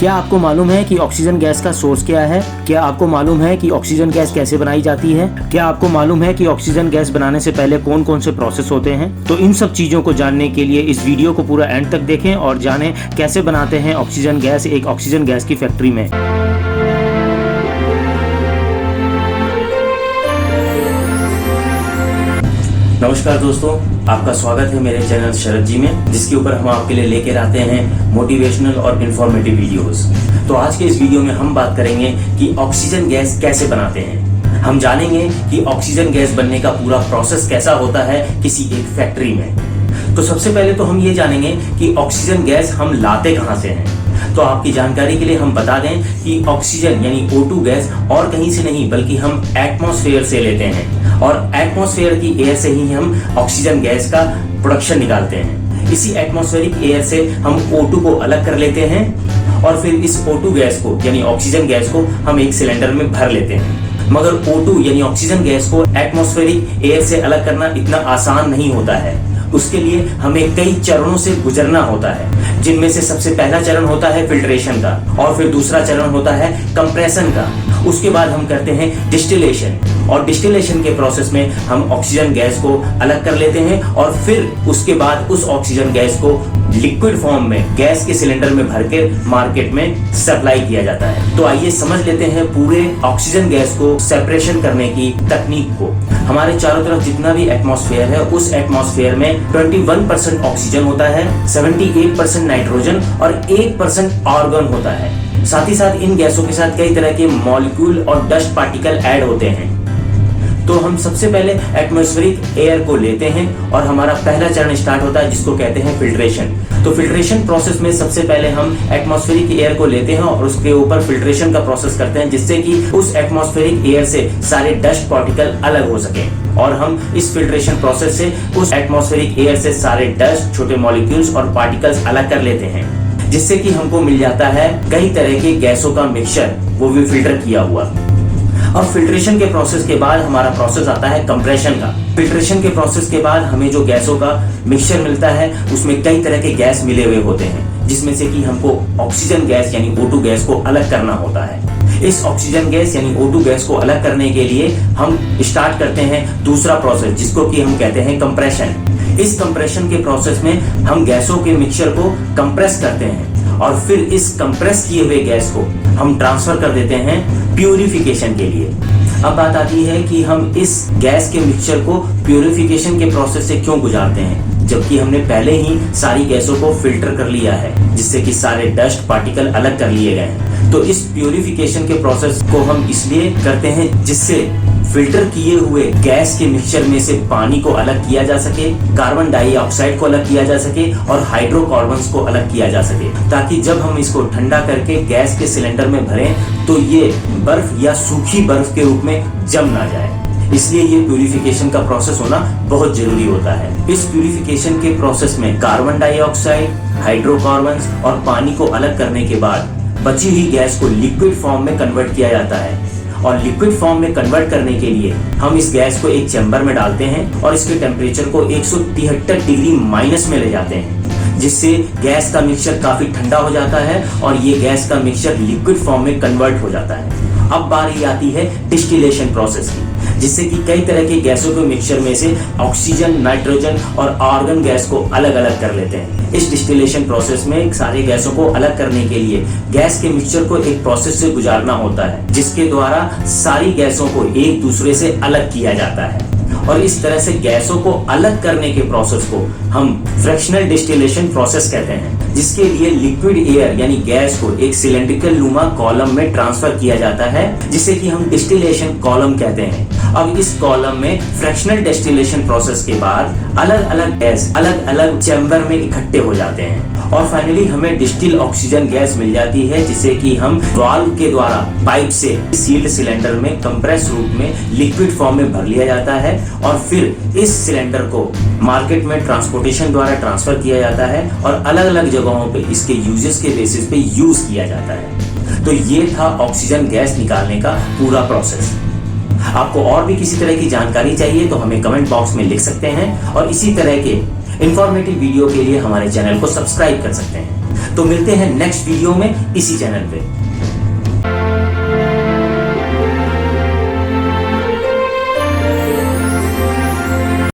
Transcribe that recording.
क्या आपको मालूम है कि ऑक्सीजन गैस का सोर्स क्या है? क्या आपको मालूम है कि ऑक्सीजन गैस कैसे बनाई जाती है? क्या आपको मालूम है कि ऑक्सीजन गैस बनाने से पहले कौन कौन से प्रोसेस होते हैं? तो इन सब चीजों को जानने के लिए इस वीडियो को पूरा एंड तक देखें और जानें कैसे बनाते हैं ऑक्सीजन गैस एक ऑक्सीजन गैस की फैक्ट्री में। नमस्कार दोस्तों, आपका स्वागत है मेरे चैनल शरद जी में, जिसके ऊपर हम आपके लिए लेकर आते हैं मोटिवेशनल और इन्फॉर्मेटिव वीडियोस। तो आज के इस वीडियो में हम बात करेंगे कि ऑक्सीजन गैस कैसे बनाते हैं। हम जानेंगे कि ऑक्सीजन गैस बनने का पूरा प्रोसेस कैसा होता है किसी एक फैक्ट्री में। तो सबसे पहले तो हम ये जानेंगे कि ऑक्सीजन गैस हम लाते कहाँ से हैं। तो आपकी जानकारी के लिए हम बता दें कि ऑक्सीजन यानी O2 गैस और कहीं से नहीं बल्कि हम एटमॉस्फेयर से लेते हैं, और एटमॉस्फेयर की एयर से ही हम ऑक्सीजन गैस का प्रोडक्शन निकालते हैं। इसी एटमॉस्फेरिक एयर से हम O2 को अलग कर लेते हैं और फिर इस O2 गैस को यानी ऑक्सीजन गैस को हम एक सिलेंडर में भर लेते हैं। मगर O2 यानी ऑक्सीजन गैस को एटमॉस्फेरिक एयर से अलग करना इतना आसान नहीं होता है। उसके लिए हमें कई चरणों से गुजरना होता है, जिनमें से सबसे पहला चरण होता है फिल्ट्रेशन का, और फिर दूसरा चरण होता है कंप्रेशन का। उसके बाद हम करते हैं डिस्टिलेशन, और डिस्टिलेशन के प्रोसेस में हम ऑक्सीजन गैस को अलग कर लेते हैं और फिर उसके बाद उस ऑक्सीजन गैस को लिक्विड फॉर्म में गैस के सिलेंडर में भर के मार्केट में सप्लाई किया जाता है। तो आइए समझ लेते हैं पूरे ऑक्सीजन गैस को सेपरेशन करने की तकनीक को। हमारे चारों तरफ जितना भी एटमॉस्फेयर है, उस एटमॉस्फेयर में 21% ऑक्सीजन होता है, 78% नाइट्रोजन और 1% आर्गन होता है। साथ ही साथ इन गैसों के साथ कई तरह के मॉलिक्यूल और डस्ट पार्टिकल ऐड होते हैं। तो हम सबसे पहले एटमॉस्फेरिक एयर को लेते हैं और हमारा पहला चरण स्टार्ट होता है, जिसको कहते हैं फिल्ट्रेशन। तो फिल्ट्रेशन प्रोसेस में सबसे पहले हम एटमॉस्फेरिक एयर को लेते हैं और उसके ऊपर फिल्ट्रेशन का प्रोसेस करते हैं, जिससे कि उस एटमॉस्फेरिक एयर से सारे डस्ट पार्टिकल अलग हो सके, और हम इस फिल्ट्रेशन प्रोसेस से उस एटमॉस्फेरिक एयर से सारे डस्ट, छोटे मॉलिक्यूल्स और पार्टिकल्स अलग कर लेते हैं, जिससे कि हमको मिल जाता है कई तरह के गैसों का मिक्सचर, वो भी फिल्टर किया हुआ। अब फिल्ट्रेशन के प्रोसेस के बाद हमारा प्रोसेस आता है कंप्रेशन का। फिल्ट्रेशन के प्रोसेस के बाद हमें जो गैसों का मिक्सचर मिलता है, उसमें कई तरह के गैस मिले हुए होते हैं, जिसमें से कि हमको ऑक्सीजन गैस यानी O2 गैस को अलग करना होता है। इस ऑक्सीजन गैस यानी O2 गैस को अलग करने के लिए हम स्टार्ट करते हैं दूसरा प्रोसेस, जिसको कि हम कहते हैं कंप्रेशन। इस कंप्रेशन के प्रोसेस में हम गैसों के मिक्सचर को कंप्रेस करते हैं और फिर इस कंप्रेस किए हुए गैस को हम ट्रांसफर कर देते हैं प्यूरिफिकेशन के लिए। अब बात आती है कि हम इस गैस के मिक्सचर को प्यूरिफिकेशन के प्रोसेस से क्यों गुजारते हैं, जबकि हमने पहले ही सारी गैसों को फिल्टर कर लिया है, जिससे कि सारे डस्ट पार्टिकल अलग कर लिए गए हैं। तो इस प्यूरिफिकेशन के प्रोसेस को हम इसलिए करते हैं जिससे फिल्टर किए हुए गैस के मिक्सचर में से पानी को अलग किया जा सके, कार्बन डाइऑक्साइड को अलग किया जा सके और हाइड्रोकार्बन्स को अलग किया जा सके, ताकि जब हम इसको ठंडा करके गैस के सिलेंडर में भरें तो ये बर्फ या सूखी बर्फ के रूप में जम ना जाए। इसलिए ये प्यूरिफिकेशन का प्रोसेस होना बहुत जरूरी होता है। इस प्यूरिफिकेशन के प्रोसेस में कार्बन डाइऑक्साइड, हाइड्रोकार्बन्स और पानी को अलग करने के बाद बची हुई गैस को लिक्विड फॉर्म में कन्वर्ट किया जाता है, और लिक्विड फॉर्म में कन्वर्ट करने के लिए हम इस गैस को एक चैम्बर में डालते हैं और इसके टेम्परेचर को 173 डिग्री माइनस में ले जाते हैं, जिससे गैस का मिक्सचर काफी ठंडा हो जाता है और ये गैस का मिक्सचर लिक्विड फॉर्म में कन्वर्ट हो जाता है। अब बारी आती है डिस्टिलेशन प्रोसेस की, जिससे कि कई तरह के गैसों के मिक्सचर में से ऑक्सीजन, नाइट्रोजन और आर्गन गैस को अलग अलग कर लेते हैं। इस डिस्टिलेशन प्रोसेस में सारे गैसों को अलग करने के लिए गैस के मिक्सचर को एक प्रोसेस से गुजारना होता है, जिसके द्वारा सारी गैसों को एक दूसरे से अलग किया जाता है, और इस तरह से गैसों को अलग करने के प्रोसेस को हम फ्रैक्शनल डिस्टिलेशन प्रोसेस कहते हैं, जिसके लिए लिक्विड एयर यानी गैस को एक सिलेंड्रिकल नुमा कॉलम में ट्रांसफर किया जाता है, जिसे कि हम डिस्टिलेशन कॉलम कहते हैं। अब इस कॉलम में फ्रैक्शनल डिस्टिलेशन प्रोसेस के बाद अलग अलग गैस अलग अलग चैम्बर में इकट्ठे हो जाते हैं और फाइनली हमें डिस्टिल ऑक्सीजन गैस मिल जाती है, जिसे कि हम वाल्व के द्वारा पाइप से सील्ड सिलेंडर में कंप्रेस रूप में लिक्विड फॉर्म में भर लिया जाता है और फिर इस सिलेंडर को मार्केट में ट्रांसपोर्टेशन द्वारा ट्रांसफर किया जाता है और अलग अलग जगहों पे इसके यूजेस के बेसिस पे यूज किया जाता है। तो ये था ऑक्सीजन गैस निकालने का पूरा प्रोसेस। आपको और भी किसी तरह की जानकारी चाहिए तो हमें कमेंट बॉक्स में लिख सकते हैं और इसी तरह के इंफॉर्मेटिव वीडियो के लिए हमारे चैनल को सब्सक्राइब कर सकते हैं। तो मिलते हैं नेक्स्ट वीडियो में इसी चैनल पे।